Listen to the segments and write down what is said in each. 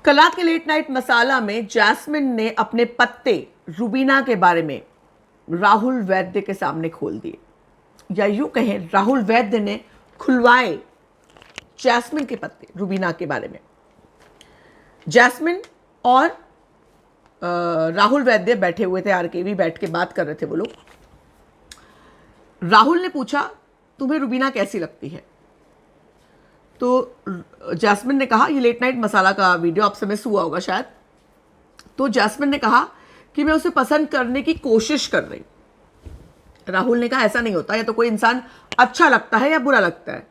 कला के late night मसाला में जैस्मिन ने अपने पत्ते रुबीना के बारे में राहुल वैद्य के सामने खोल दिए, या यूं कहें राहुल वैद्य ने खुलवाए जैस्मिन के पत्ते रुबीना के बारे में। जैस्मिन और राहुल वैद्य बैठे हुए थे, आरकेवी बैठ के बात कर रहे थे वो लोग। राहुल ने पूछा तुम्हें रुबीना कैसी लगती है, तो जैस्मिन ने कहा, ये लेट नाइट मसाला का वीडियो आपसे मिस हुआ होगा शायद, तो जैस्मिन ने कहा कि मैं उसे पसंद करने की कोशिश कर रही। राहुल ने कहा ऐसा नहीं होता, या तो कोई इंसान अच्छा लगता है या बुरा लगता है।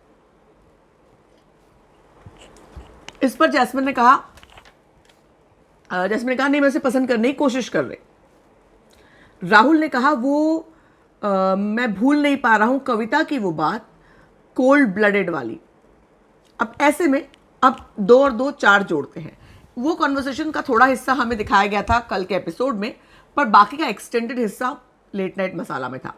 इस पर जैस्मिन ने कहा नहीं, मैं उसे पसंद करने की कोशिश कर रही। राहुल ने कहा मैं भूल नहीं पा रहा हूं कविता की वो बात, कोल्ड ब्लडेड वाली। अब ऐसे में अब 2 और 2 4 जोड़ते हैं। वो कॉन्वर्सेशन का थोड़ा हिस्सा हमें दिखाया गया था कल के एपिसोड में, पर बाकी का एक्सटेंडेड हिस्सा लेट नाइट मसाला में था,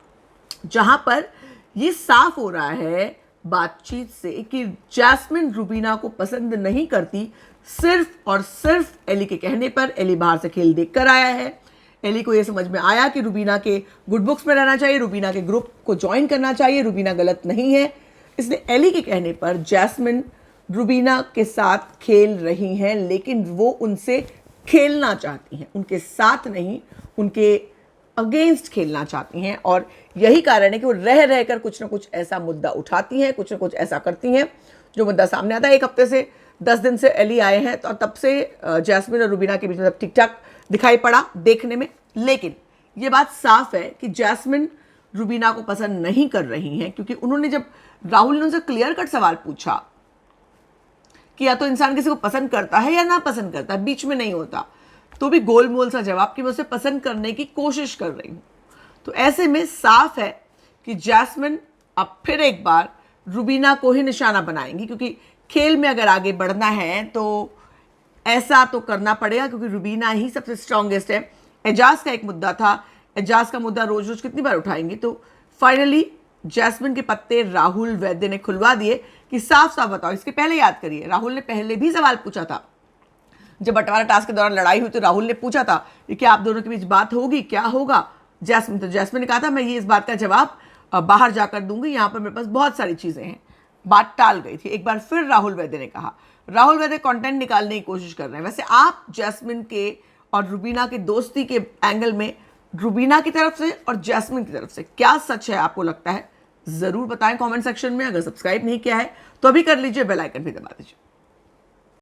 जहां पर ये साफ हो रहा है बातचीत से कि जैस्मिन रुबीना को पसंद नहीं करती सिर्फ और सिर्फ एली के कहने पर। एली बाहर से खेल देख कर आया है, एली को यह समझ में आया कि रुबीना के गुड बुक्स में रहना चाहिए, रुबीना के ग्रुप को ज्वाइन करना चाहिए, रुबीना गलत नहीं है। इसलिए एली के कहने पर जैस्मिन रुबीना के साथ खेल रही हैं, लेकिन वो उनसे खेलना चाहती हैं, उनके साथ नहीं, उनके अगेंस्ट खेलना चाहती हैं। और यही कारण है कि वो रह रहकर कुछ ना कुछ ऐसा मुद्दा उठाती हैं, कुछ ना कुछ ऐसा करती हैं जो मुद्दा सामने आता है। 1 हफ्ते से 10 दिन से एली आए हैं, तो तब से जैस्मिन और रुबीना के बीच में ठीक ठाक दिखाई पड़ा देखने में। लेकिन ये बात साफ है कि जैस्मिन रुबीना को पसंद नहीं कर रही हैं, क्योंकि उन्होंने जब राहुल ने उनसे क्लियर कट सवाल पूछा कि या तो इंसान किसी को पसंद करता है या ना पसंद करता है, बीच में नहीं होता, तो भी गोलमोल सा जवाब कि मैं उसे पसंद करने की कोशिश कर रही हूं। तो ऐसे में साफ है कि जैस्मिन अब फिर एक बार रुबीना को ही निशाना बनाएंगी, क्योंकि खेल में अगर आगे बढ़ना है तो ऐसा तो करना पड़ेगा, क्योंकि रुबीना ही सबसे स्ट्रांगेस्ट है। एजाज का एक मुद्दा था, एजाज का मुद्दा रोज रोज कितनी बार उठाएंगी, तो फाइनली जैस्मिन के पत्ते राहुल वैद्य ने खुलवा दिए कि साफ साफ बताओ। इसके पहले याद करिए, राहुल ने पहले भी सवाल पूछा था, जब बंटवारा टास्क के दौरान लड़ाई हुई तो राहुल ने पूछा था कि क्या आप दोनों के बीच बात होगी, क्या होगा। जैस्मिन ने कहा था मैं ये इस बात का जवाब बाहर जाकर दूंगी, यहाँ पर मेरे पास बहुत सारी चीजें हैं। बात टाल गई थी। एक बार फिर राहुल वैद्य ने कहा, राहुल वैद्य कंटेंट निकालने की कोशिश कर रहे हैं। वैसे आप जैस्मिन के और रुबीना के दोस्ती के एंगल में रुबीना की तरफ से और जैस्मिन की तरफ से क्या सच है आपको लगता है, जरूर बताएं कमेंट सेक्शन में। अगर सब्सक्राइब नहीं किया है तो अभी कर लीजिए, बेल आइकन भी दबा दीजिए।